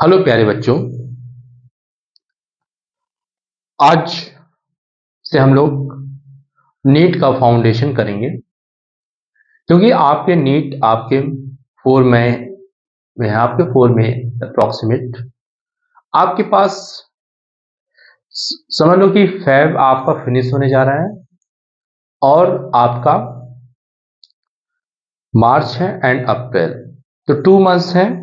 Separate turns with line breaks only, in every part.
Hello प्यारे बच्चों, आज से हम लोग नीट का फाउंडेशन करेंगे। क्योंकि आपके नीट आपके 4 मई में है, आपके 4 मई अप्रॉक्सीमेट आपके पास समझ लो कि फेब आपका फिनिश होने जा रहा है और आपका मार्च है एंड अप्रैल, तो 2 मंथ्स हैं।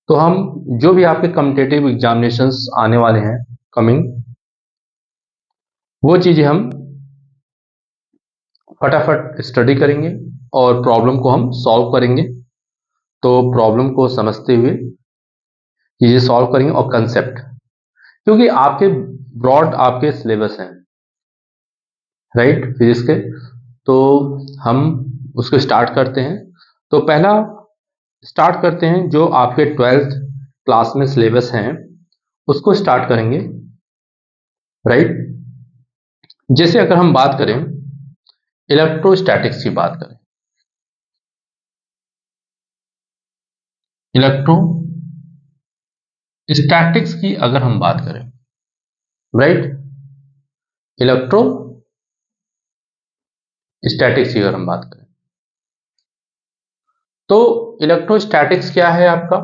तो हम जो भी आपके कॉम्पिटिटिव एग्जामिनेशंस आने वाले हैं कमिंग, वो चीजें हम फटाफट स्टडी करेंगे और प्रॉब्लम को हम सॉल्व करेंगे। तो प्रॉब्लम को समझते हुए चीजें सॉल्व करेंगे और कंसेप्ट, क्योंकि आपके ब्रॉड आपके सिलेबस हैं, राइट, फिजिक्स के। तो हम उसको स्टार्ट करते हैं। तो पहला स्टार्ट करते हैं जो आपके 12th क्लास में सिलेबस हैं उसको स्टार्ट करेंगे, राइट। जैसे अगर हम बात करें इलेक्ट्रोस्टैटिक्स की, बात करें इलेक्ट्रोस्टैटिक्स की, अगर हम बात करें, राइट, इलेक्ट्रोस्टैटिक्स की अगर हम बात करें, तो इलेक्ट्रोस्टैटिक्स क्या है आपका?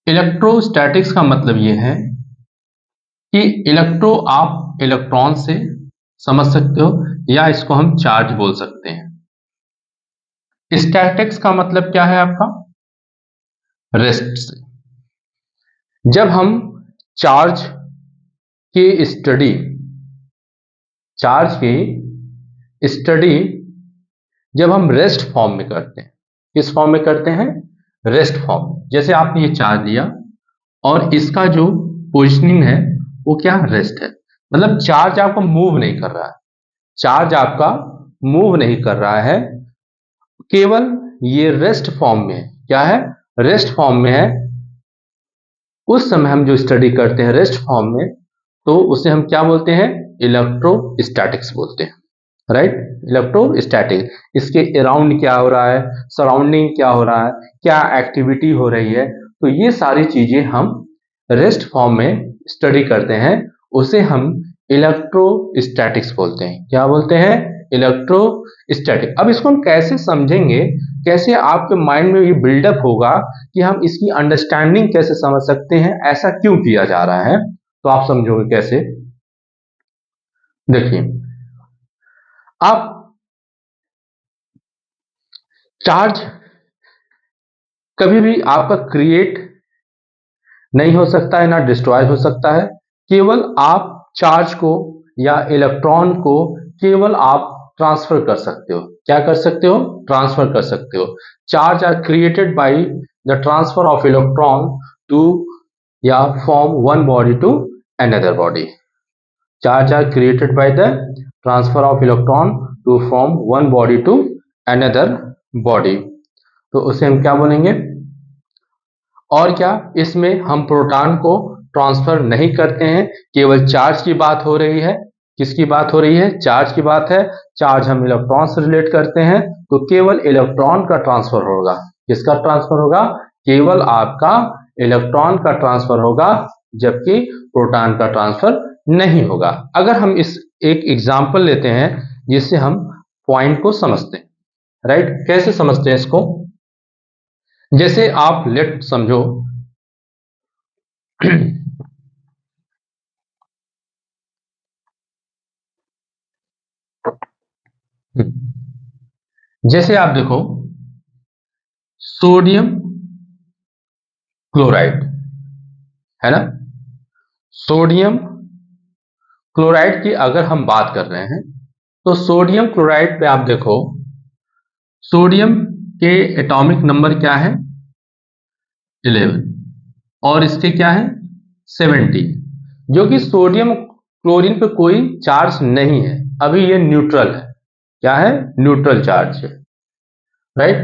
इलेक्ट्रोस्टैटिक्स का मतलब यह है कि इलेक्ट्रो आप इलेक्ट्रॉन से समझ सकते हो या इसको हम चार्ज बोल सकते हैं। स्टैटिक्स का मतलब क्या है आपका? रेस्ट से। जब हम चार्ज की स्टडी जब हम रेस्ट फॉर्म में करते हैं, किस फॉर्म में करते हैं? Rest form. जैसे आपने ये चार्ज लिया और इसका जो पोजिशनिंग है वो क्या? रेस्ट है। मतलब चार्ज आपको मूव नहीं कर रहा है, चार्ज आपका मूव नहीं कर रहा है, केवल ये रेस्ट फॉर्म में है। क्या है? रेस्ट फॉर्म में है। उस समय हम जो स्टडी करते हैं रेस्ट फॉर्म में, तो उसे हम क्या बोलते हैं? इलेक्ट्रोस्टैटिक्स बोलते हैं, राइट। इलेक्ट्रोस्टैटिक, इसके अराउंड क्या हो रहा है, सराउंडिंग क्या हो रहा है, क्या एक्टिविटी हो रही है, तो ये सारी चीजें हम रेस्ट फॉर्म में स्टडी करते हैं, उसे हम इलेक्ट्रोस्टैटिक्स बोलते हैं। क्या बोलते हैं? इलेक्ट्रोस्टैटिक। अब इसको हम कैसे समझेंगे, कैसे आपके माइंड में ये बिल्डअप होगा कि हम इसकी अंडरस्टैंडिंग कैसे समझ सकते हैं, ऐसा क्यों किया जा रहा है, तो आप समझोगे कैसे। देखिए, आप चार्ज कभी भी आपका क्रिएट नहीं हो सकता है, ना डिस्ट्रॉय हो सकता है। केवल आप चार्ज को या इलेक्ट्रॉन को केवल आप ट्रांसफर कर सकते हो। क्या कर सकते हो? ट्रांसफर कर सकते हो। Charge are created by the transfer of electron to या from one body to another body. Charge are created by the transfer of electron to from one body to another body, तो उसे हम क्या बोलेंगे? और क्या, इसमें हम प्रोटॉन को ट्रांसफर नहीं करते हैं, केवल चार्ज की बात हो रही है। किसकी बात हो रही है? चार्ज की बात है। चार्ज हम इलेक्ट्रॉन से रिलेट करते हैं, तो केवल इलेक्ट्रॉन का ट्रांसफर होगा। किसका ट्रांसफर होगा? केवल आपका इलेक्ट्रॉन का ट्रांसफर होगा, जबकि प्रोटॉन का ट्रांसफर नहीं होगा। अगर हम इस एक एग्जाम्पल लेते हैं जिससे हम पॉइंट को समझते हैं, राइट। कैसे समझते हैं इसको? जैसे आप लेट समझो जैसे आप देखो सोडियम क्लोराइड, है ना। सोडियम क्लोराइड की अगर हम बात कर रहे हैं, तो सोडियम क्लोराइड पे आप देखो, सोडियम के एटॉमिक नंबर क्या है? 11, और इसके क्या है? 70, जो कि सोडियम क्लोरीन पे कोई चार्ज नहीं है, अभी ये न्यूट्रल है। क्या है? न्यूट्रल चार्ज है, राइट।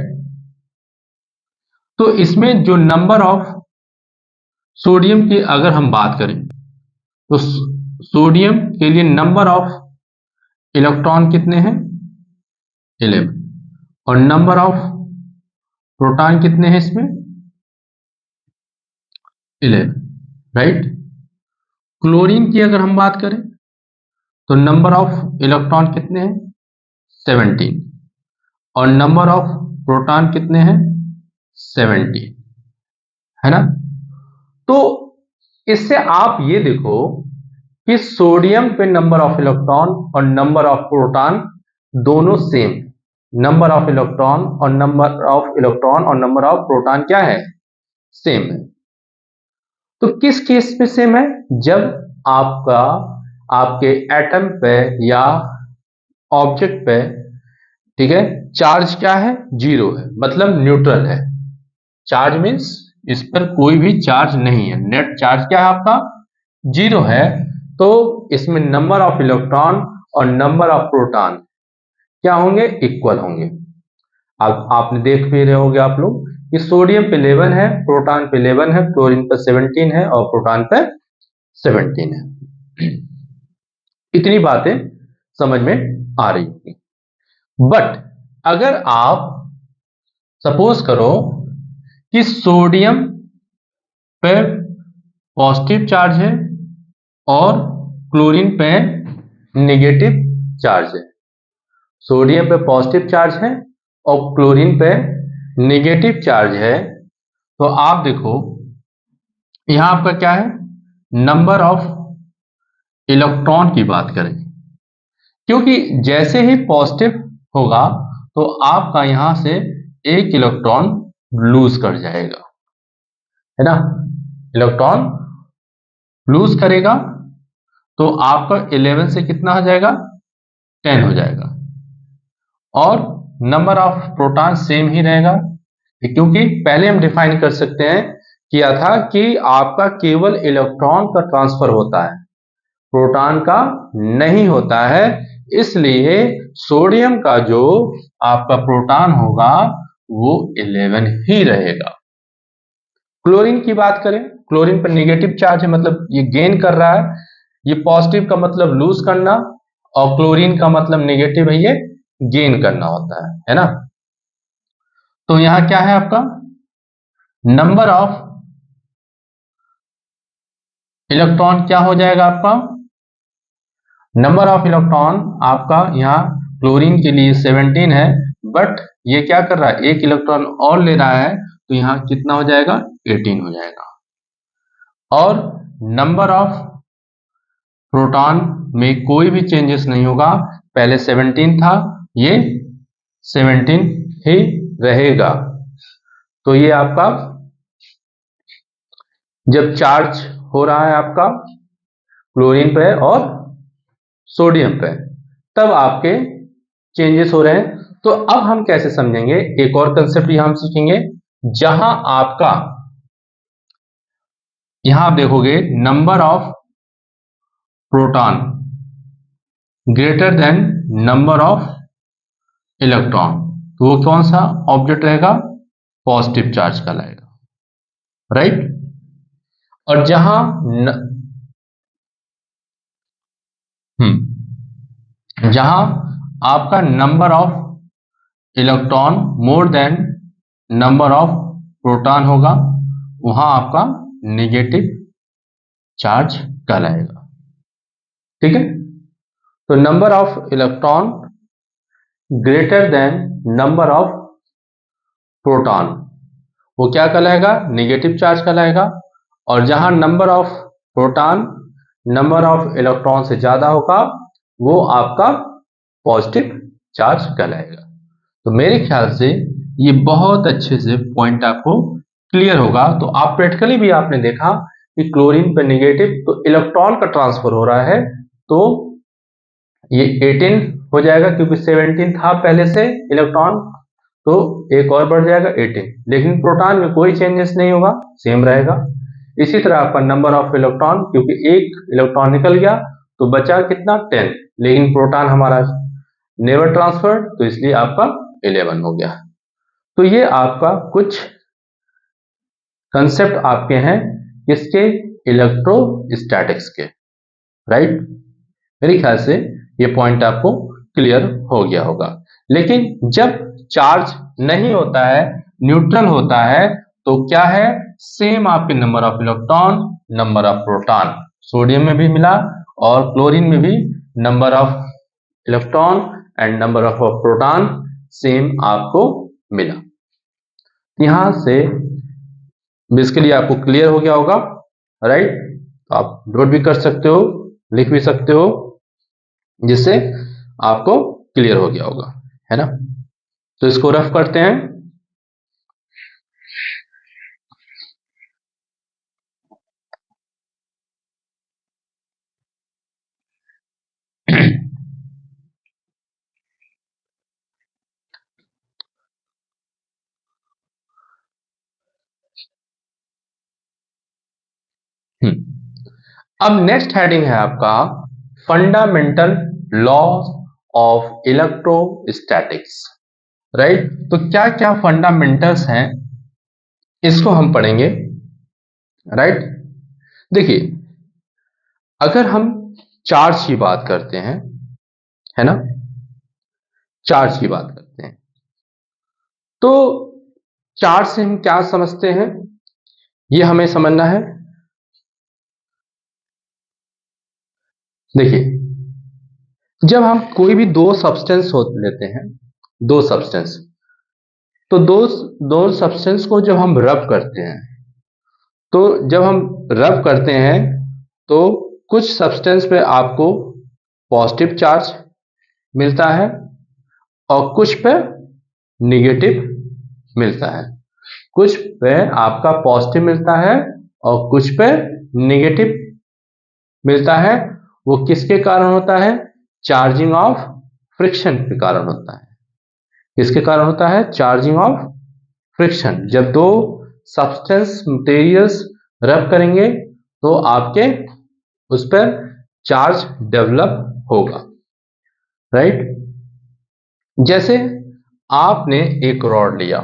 तो इसमें जो नंबर ऑफ सोडियम की अगर हम बात करें, तो सोडियम के लिए नंबर ऑफ इलेक्ट्रॉन कितने हैं? 11, और नंबर ऑफ प्रोटॉन कितने हैं इसमें? 11, राइट। क्लोरीन की अगर हम बात करें तो नंबर ऑफ इलेक्ट्रॉन कितने हैं? 17, और नंबर ऑफ प्रोटॉन कितने हैं? 17, है ना। तो इससे आप ये देखो कि सोडियम पे नंबर ऑफ इलेक्ट्रॉन और नंबर ऑफ प्रोटॉन दोनों सेम, नंबर ऑफ इलेक्ट्रॉन और नंबर ऑफ प्रोटॉन क्या है? सेम है। तो किस केस में सेम है? जब आपके एटम पे या ऑब्जेक्ट पे, ठीक है, चार्ज क्या है? जीरो है, मतलब न्यूट्रल है। चार्ज मीन्स इस पर कोई भी चार्ज नहीं है, नेट चार्ज क्या है आपका? जीरो है। तो इसमें नंबर ऑफ इलेक्ट्रॉन और नंबर ऑफ प्रोटॉन क्या होंगे? इक्वल होंगे। अब आपने देख भी रहे होंगे आप लोग कि सोडियम पे 11 है, प्रोटॉन पे 11 है, क्लोरीन पे 17 है और प्रोटॉन पे 17 है। इतनी बातें समझ में आ रही होगी। बट अगर आप सपोज करो कि सोडियम पे पॉजिटिव चार्ज है और क्लोरीन पे नेगेटिव चार्ज है, सोडियम पे पॉजिटिव चार्ज है और क्लोरीन पे नेगेटिव चार्ज है, तो आप देखो यहां आपका क्या है? नंबर ऑफ इलेक्ट्रॉन की बात करें, क्योंकि जैसे ही पॉजिटिव होगा तो आपका यहां से एक इलेक्ट्रॉन लूज कर जाएगा, है ना। इलेक्ट्रॉन लूज करेगा तो आपका 11 से कितना हो जाएगा? 10 हो जाएगा। और नंबर ऑफ प्रोटॉन सेम ही रहेगा, क्योंकि पहले हम डिफाइन कर सकते हैं किया था कि आपका केवल इलेक्ट्रॉन का ट्रांसफर होता है, प्रोटॉन का नहीं होता है। इसलिए सोडियम का जो आपका प्रोटॉन होगा वो 11 ही रहेगा। क्लोरीन की बात करें, क्लोरीन पर नेगेटिव चार्ज है, मतलब ये गेन कर रहा है। ये पॉजिटिव का मतलब लूज करना और क्लोरीन का मतलब नेगेटिव है, ये गेन करना होता है ना। तो यहां क्या है आपका? नंबर ऑफ इलेक्ट्रॉन क्या हो जाएगा आपका? नंबर ऑफ इलेक्ट्रॉन आपका यहाँ क्लोरीन के लिए 17 है, बट ये क्या कर रहा है? एक इलेक्ट्रॉन और ले रहा है, तो यहाँ कितना हो जाएगा? 18 हो जाएगा। और नंबर ऑफ प्रोटॉन में कोई भी चेंजेस नहीं होगा, पहले 17 था, ये 17 ही रहेगा। तो ये आपका जब चार्ज हो रहा है आपका क्लोरीन पे और सोडियम पे, तब आपके चेंजेस हो रहे हैं। तो अब हम कैसे समझेंगे? एक और कंसेप्ट यहां हम सीखेंगे, जहां आपका यहां आप देखोगे number of proton greater than number of electron, तो वो कौन सा ऑब्जेक्ट रहेगा? पॉजिटिव चार्ज कहलाएगा, राइट। और जहां आपका number of electron more than number of proton होगा, वहां आपका नेगेटिव चार्ज कहलाएगा, ठीक है। तो number of electron greater than number of proton वो क्या कहलाएगा? नेगेटिव चार्ज कहलाएगा। और जहां number of proton number of electron से ज्यादा होगा, वो आपका पॉजिटिव चार्ज कहलाएगा। तो मेरे ख्याल से ये बहुत अच्छे से पॉइंट आपको क्लियर होगा। तो आप प्रैक्टिकली भी आपने देखा कि क्लोरीन पे नेगेटिव, तो इलेक्ट्रॉन का ट्रांसफर हो रहा है, तो ये 18 हो जाएगा, क्योंकि 17 था पहले से इलेक्ट्रॉन, तो एक और बढ़ जाएगा 18। लेकिन प्रोटॉन में कोई चेंजेस नहीं होगा, सेम रहेगा। इसी तरह आपका नंबर ऑफ इलेक्ट्रॉन, क्योंकि एक इलेक्ट्रॉन निकल गया तो बचा कितना? 10, लेकिन प्रोटॉन हमारा नेवर ट्रांसफर्ड, तो इसलिए आपका 11 हो गया। तो ये आपका कुछ कंसेप्ट आपके हैं किसके? इलेक्ट्रोस्टैटिक्स के, राइट। मेरे ख्याल से ये पॉइंट आपको क्लियर हो गया होगा। लेकिन जब चार्ज नहीं होता है न्यूट्रल होता है तो क्या है, सेम आपके number of electron, number of proton, sodium में भी मिला और क्लोरीन में भी number of electron and number of proton same आपको मिला। यहां से बेसिकली आपको क्लियर हो गया होगा, राइट। तो आप नोट भी कर सकते हो, लिख भी सकते हो, जिससे आपको क्लियर हो गया होगा, है ना। तो इसको रफ करते हैं। अब नेक्स्ट हेडिंग है आपका fundamental laws of electrostatics, right. तो क्या क्या फंडामेंटल्स हैं इसको हम पढ़ेंगे, राइट। देखिए, अगर हम चार्ज की बात करते हैं, है ना, चार्ज की बात करते हैं, तो चार्ज से हम क्या समझते हैं ये हमें समझना है। देखिए, जब हम कोई भी दो सब्सटेंस लेते हैं, दो सब्सटेंस, तो दो सब्सटेंस को जब हम रब करते हैं, तो जब हम रब करते हैं तो कुछ सब्सटेंस पे आपको पॉजिटिव चार्ज मिलता है और कुछ पे निगेटिव मिलता है, कुछ पे आपका पॉजिटिव मिलता है और कुछ पे निगेटिव मिलता है। वो किसके कारण होता है, चार्जिंग ऑफ फ्रिक्शन के कारण होता है। किसके कारण होता है, चार्जिंग ऑफ फ्रिक्शन। जब दो सब्सटेंस मटेरियल्स रब करेंगे तो आपके उस पर चार्ज डेवलप होगा, राइट। जैसे आपने एक रॉड लिया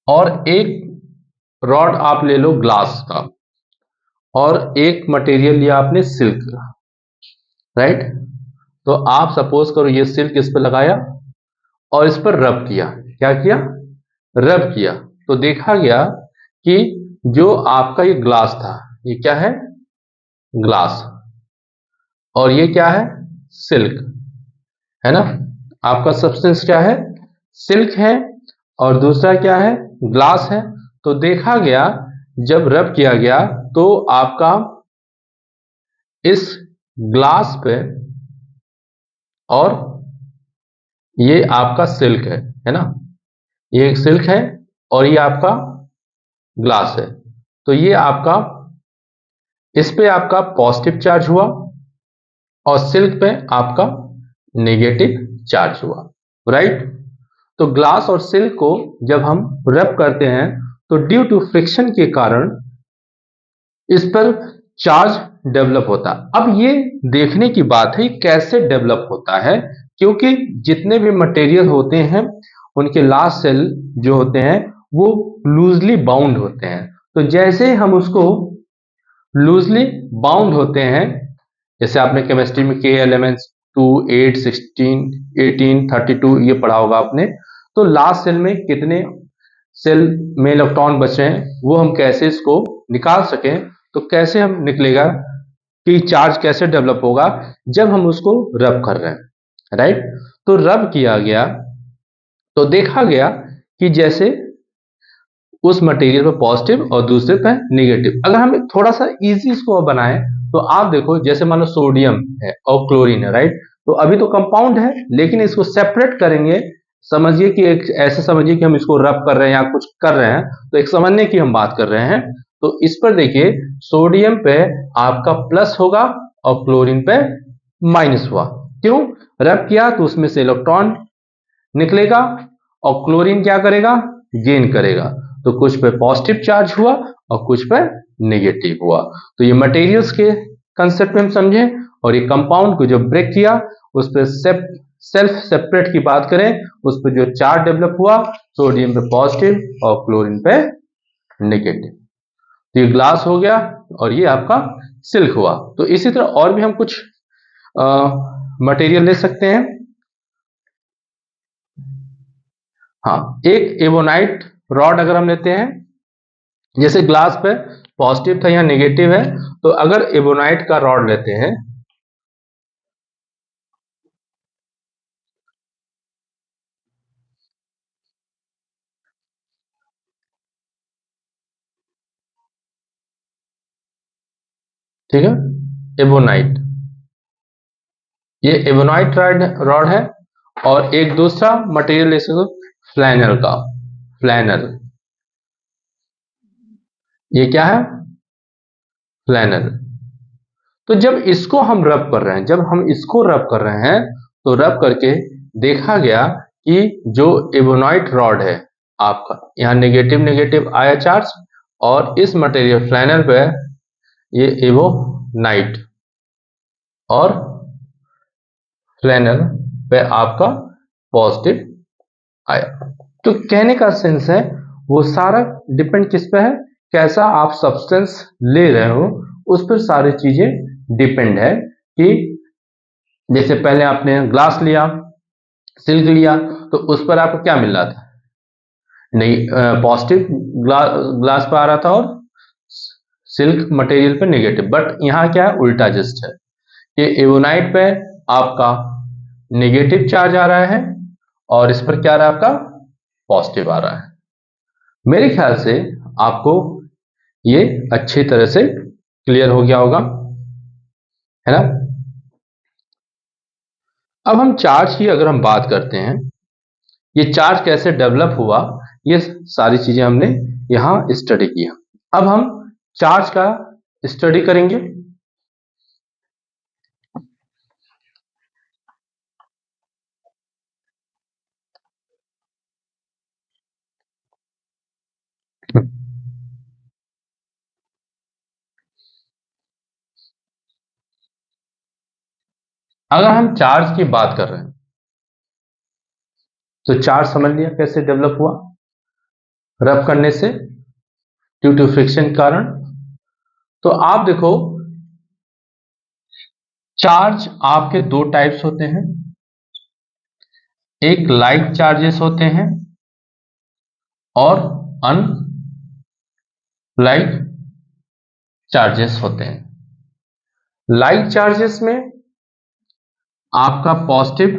और एक रॉड आप ले लो ग्लास का और एक मटेरियल लिया आपने सिल्क का, राइट। तो आप सपोज करो ये सिल्क इस पर लगाया और इस पर रब किया। क्या किया, रब किया। तो देखा गया कि जो आपका ये ग्लास था, ये क्या है, ग्लास, और ये क्या है, सिल्क, है ना। आपका सब्सटेंस क्या है, सिल्क है और दूसरा क्या है, ग्लास है। तो देखा गया जब रब किया गया तो आपका इस ग्लास पे, और ये आपका सिल्क है ना, ये एक सिल्क है और ये आपका ग्लास है। तो ये आपका, इस पे आपका पॉजिटिव चार्ज हुआ और सिल्क पे आपका नेगेटिव चार्ज हुआ, राइट। तो ग्लास और सिल्क को जब हम रब करते हैं तो ड्यू टू फ्रिक्शन के कारण इस पर चार्ज डेवलप होता है। अब ये देखने की बात है कैसे डेवलप होता है, क्योंकि जितने भी मटेरियल होते हैं उनके लास्ट सेल जो होते हैं वो लूजली बाउंड होते हैं। तो जैसे हम उसको लूजली बाउंड होते हैं, जैसे आपने केमिस्ट्री में के एलिमेंट्स 2, 8, 16, 18, 32 ये पढ़ा होगा आपने। तो लास्ट सेल में कितने सेल में इलेक्ट्रॉन बचे हैं वो हम कैसे इसको निकाल सकें, तो कैसे हम निकलेगा कि चार्ज कैसे डेवलप होगा, जब हम उसको रब कर रहे हैं, राइट। तो रब किया गया तो देखा गया कि जैसे उस मटेरियल पर पॉजिटिव और दूसरे पर नेगेटिव। अगर हम थोड़ा सा इजी इसको बनाएं तो आप देखो, जैसे मान लो सोडियम है और क्लोरीन है, राइट। तो अभी तो कंपाउंड है लेकिन इसको सेपरेट करेंगे। समझिए कि एक ऐसे समझिए कि हम इसको रब कर रहे हैं या कुछ कर रहे हैं, तो एक समझने की हम बात कर रहे हैं। तो इस पर देखिए, सोडियम पे आपका प्लस होगा और क्लोरीन पे माइनस हुआ। क्यों, रब किया तो उसमें से इलेक्ट्रॉन निकलेगा और क्लोरीन क्या करेगा, गेन करेगा। तो कुछ पे पॉजिटिव चार्ज हुआ और कुछ पे नेगेटिव हुआ। तो ये मटेरियल्स के कंसेप्ट में हम समझे, और ये कंपाउंड को जो ब्रेक किया उस पर सेल्फ सेपरेट की बात करें, उस पर जो चार्ज डेवलप हुआ, सोडियम पे पॉजिटिव और क्लोरीन पे नेगेटिव। तो ये ग्लास हो गया और ये आपका सिल्क हुआ। तो इसी तरह और भी हम कुछ मटेरियल ले सकते हैं। हाँ, एक एबोनाइट रॉड अगर हम लेते हैं, जैसे ग्लास पे पॉजिटिव था या नेगेटिव है, तो अगर एबोनाइट का रॉड लेते हैं, ठीक है, एबोनाइट, ये एबोनाइट रॉड है। और एक दूसरा मटेरियल ले सकते हो, फ्लैनल का, फ्लैनल, ये क्या है, फ्लैनल। तो जब इसको हम रब कर रहे हैं, जब हम इसको रब कर रहे हैं, तो रब करके देखा गया कि जो एबोनाइट रॉड है आपका, यहाँ नेगेटिव नेगेटिव आया चार्ज, और इस मटेरियल फ्लैनल पे ये एबोनाइट और फ्लैनल पे आपका पॉजिटिव आया। तो कहने का सेंस है, वो सारा डिपेंड किस पे है, कैसा आप सब्सटेंस ले रहे हो उस पर सारी चीजें डिपेंड है। कि जैसे पहले आपने ग्लास लिया, सिल्क लिया, तो उस पर आपको क्या मिल रहा था, नहीं पॉजिटिव ग्लास पर आ रहा था और सिल्क मटेरियल पे नेगेटिव। बट यहाँ क्या है, उल्टा जस्ट है, कि एवोनाइट पे आपका नेगेटिव चार्ज आ रहा है और इस पर क्या आ रहा है, आपका पॉजिटिव आ रहा है। मेरे ख्याल से आपको ये अच्छी तरह से क्लियर हो गया होगा, है ना। अब हम चार्ज की अगर हम बात करते हैं, ये चार्ज कैसे डेवलप हुआ, ये सारी चीजें हमने यहां स्टडी किया। अब हम चार्ज का स्टडी करेंगे। अगर हम चार्ज की बात कर रहे हैं, तो चार्ज समझ लिया कैसे डेवलप हुआ, रब करने से, ड्यू टू फ्रिक्शन के कारण। तो आप देखो, चार्ज आपके दो टाइप्स होते हैं, एक लाइट चार्जेस होते हैं और अनलाइट चार्जेस होते हैं। लाइट चार्जेस में आपका पॉजिटिव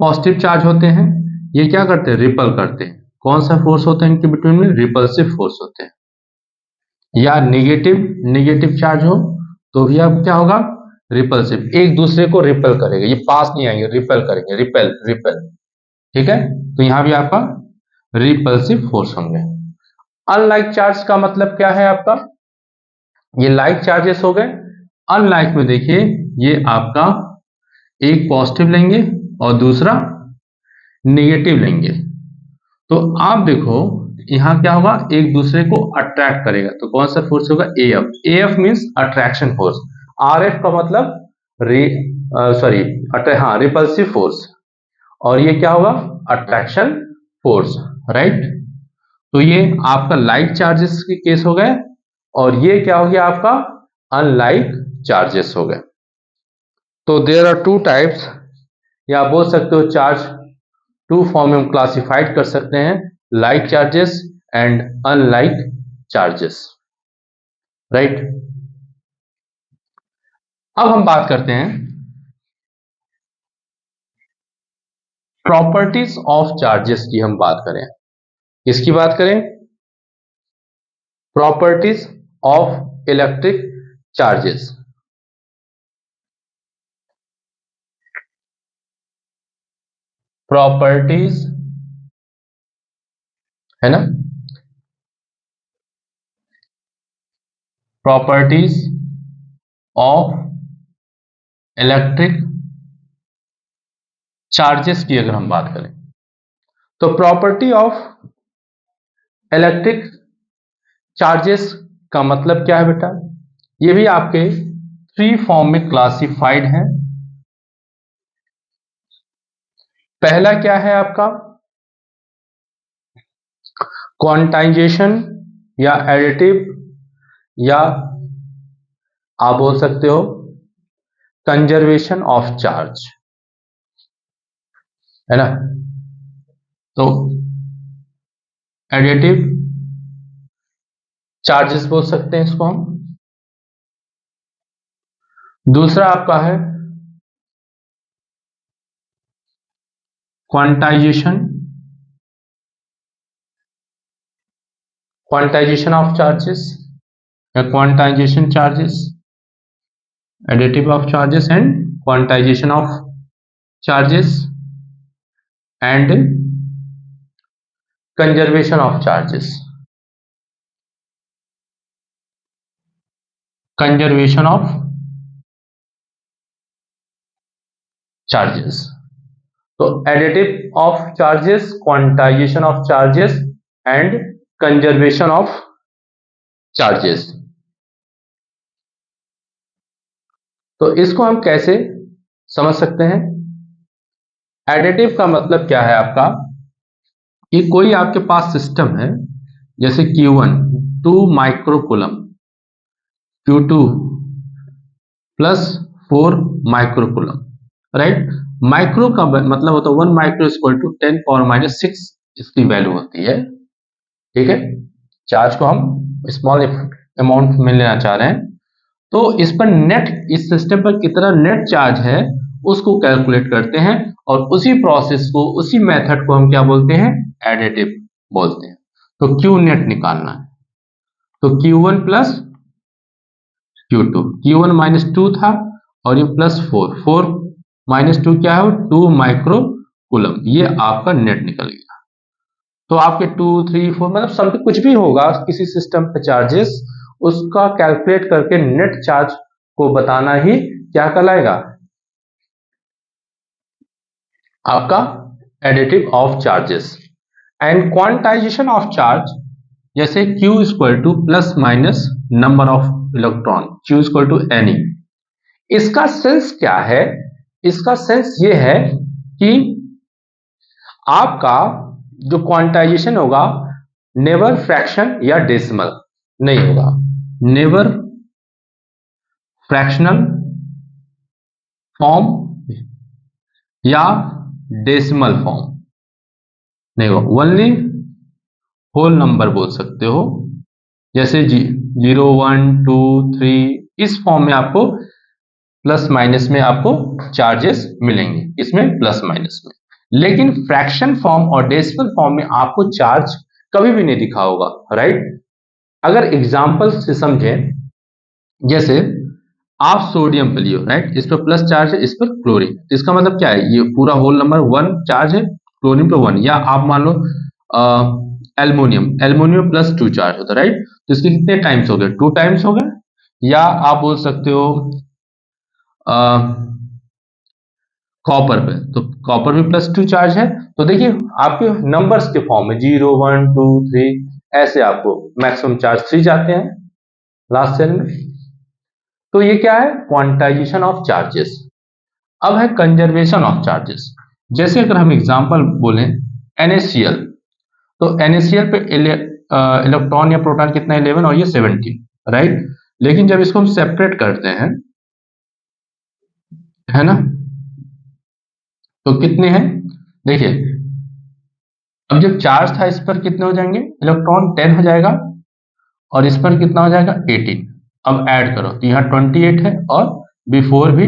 पॉजिटिव चार्ज होते हैं, ये क्या करते हैं, रिपल करते हैं। कौन सा फोर्स होता है इनके बिटवीन में, रिपल्सिव फोर्स होते हैं। या नेगेटिव नेगेटिव चार्ज हो तो भी आप क्या होगा, रिपल्सिव, एक दूसरे को रिपेल करेगा, ये पास नहीं आएंगे, रिपेल करेंगे, रिपेल रिपेल, ठीक है। तो यहां भी आपका रिपल्सिव फोर्स होंगे। अनलाइक चार्ज का मतलब क्या है आपका, ये लाइक चार्जेस हो गए। अनलाइक में देखिए, ये आपका एक पॉजिटिव लेंगे और दूसरा नेगेटिव लेंगे। तो आप देखो यहां क्या होगा, एक दूसरे को अट्रैक्ट करेगा। तो कौन सा फोर्स होगा, F. F means attraction force. R F का मतलब सॉरी, हाँ, रिपल्सिव फोर्स। और ये क्या होगा, अट्रैक्शन फोर्स, राइट। तो ये आपका लाइक चार्जेस के केस हो गए, और ये क्या हो गया आपका, अनलाइक चार्जेस हो गए। तो देयर आर टू टाइप्स, या आप बोल सकते हो चार्ज टू फॉर्म में हम क्लासिफाइड कर सकते हैं, like charges and unlike charges, right. अब हम बात करते हैं प्रॉपर्टीज ऑफ चार्जेस की। हम बात करें, किसकी बात करें, properties of electric charges. Properties, है ना, प्रॉपर्टीज ऑफ इलेक्ट्रिक चार्जेस की अगर हम बात करें, तो प्रॉपर्टी ऑफ इलेक्ट्रिक चार्जेस का मतलब क्या है बेटा, ये भी आपके थ्री फॉर्म में क्लासिफाइड है। पहला क्या है आपका, क्वांटाइजेशन या एडिटिव, या आप बोल सकते हो कंजर्वेशन ऑफ चार्ज, है ना। तो एडिटिव चार्जेस बोल सकते हैं इसको हम। दूसरा आपका है क्वांटाइजेशन, क्वांटाइजेशन ऑफ चार्जेस या quantisation charges, additive of charges and quantization of charges and conservation of charges, conservation of charges. तो additive of charges, quantisation of charges and conservation of charges. तो इसको हम कैसे समझ सकते हैं? एडिटिव का मतलब क्या है आपका कि कोई आपके पास सिस्टम है, जैसे Q1 2 microcoulomb, Q2 plus 4 microcoulomb, right. Micro का मतलब होता है 1 micro equal to 10 power minus 6 इसकी वैल्यू होती है, ठीक है। चार्ज को हम स्मॉल अमाउंट में लेना चाह रहे हैं, तो इस पर नेट, इस सिस्टम पर कितना नेट चार्ज है उसको कैलकुलेट करते हैं, और उसी प्रोसेस को, उसी मेथड को हम क्या बोलते हैं? एडिटिव बोलते हैं। तो Q नेट निकालना है, तो Q1 plus Q2, Q1 minus 2 था और ये प्लस 4, 4 माइनस 2 क्या है? 2 माइक्रो कूलम। ये आपका नेट निकल गया। तो आपके 2, 3, 4 मतलब समथिंग कुछ भी होगा किसी सिस्टम पे चार्जेस, उसका कैलकुलेट करके नेट चार्ज को बताना ही क्या कहलाएगा? आपका additive of charges. And quantization of charge, जैसे Q equal to plus minus number of electron, Q equal to Ni। इसका सेंस क्या है? इसका सेंस ये है कि आपका जो क्वांटाइजेशन होगा नेवर फ्रैक्शन या डेसिमल नहीं होगा, नेवर फ्रैक्शनल फॉर्म या डेसिमल फॉर्म नहीं होगा, ओनली होल नंबर बोल सकते हो। जैसे 0, 1, 2, 3 इस फॉर्म में आपको प्लस माइनस में आपको चार्जेस मिलेंगे, इसमें प्लस माइनस में। लेकिन फ्रैक्शन फॉर्म और डेसिमल फॉर्म में आपको चार्ज कभी भी नहीं दिखा होगा, राइट। अगर एग्जांपल से समझें, जैसे आप सोडियम पे लियो, राइट, इस पर प्लस चार्ज है, इस पर क्लोरीन, तो इसका मतलब क्या है? ये पूरा होल नंबर 1 चार्ज है, क्लोरीन पे 1। या आप मान लो एल्युमिनियम, एल्युमिनियम प्लस 2 चार्ज होता है, राइट, तो इसके कितने टाइम्स हो गए? 2 टाइम्स हो गए। या आप बोल सकते हो कॉपर पे, तो कॉपर भी प्लस 2 चार्ज है। तो देखिए आपके नंबर्स के फॉर्म में 0, 1, 2, 3 ऐसे आपको मैक्सिमम चार्ज 3 जाते हैं लास्ट सेल में। तो ये क्या है? Quantization of charges. अब है कंजर्वेशन ऑफ चार्जेस। जैसे अगर हम एग्जांपल बोलें NaCl, तो NaCl पे इलेक्ट्रॉन या प्रोटॉन कितना? 11 और ये 17, राइट। लेकिन जब इसको हम सेपरेट करते हैं, है ना, तो कितने हैं? देखिए अब जब चार्ज था इस पर कितने हो जाएंगे? इलेक्ट्रॉन 10 हो जाएगा, और इस पर कितना हो जाएगा? 18। अब ऐड करो तो यहाँ 28 है और बिफोर भी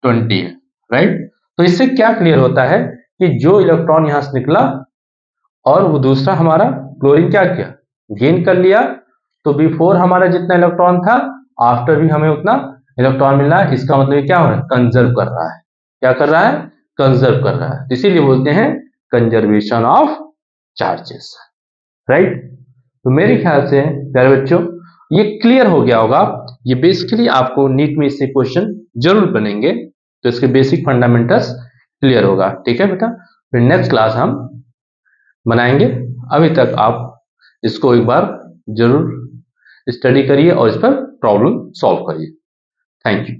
20 है, राइट। तो इससे क्या क्लियर होता है कि जो इलेक्ट्रॉन यहां से निकला और वो दूसरा हमारा क्लोरीन क्या किया? गेन कर लिया। तो बिफोर हमारा जितना इलेक्ट्रॉन था, आफ्टर भी हमें उतना इलेक्ट्रॉन मिल रहा है। इसका मतलब क्या हो रहा है? कंजर्व कर रहा है। क्या कर रहा है? कंजर्व कर रहा है। इसीलिए बोलते हैं कंजर्वेशन ऑफ चार्जेस, राइट। तो मेरे ख्याल से प्यारे बच्चों ये क्लियर हो गया होगा। ये बेसिकली आपको नीट में इससे क्वेश्चन जरूर बनेंगे, तो इसके बेसिक फंडामेंटल्स क्लियर होगा, ठीक है बेटा। फिर नेक्स्ट क्लास हम बनाएंगे। अभी तक आप इसको एक बार जरूर स्टडी करिए और इस पर प्रॉब्लम सॉल्व करिए। Thank you.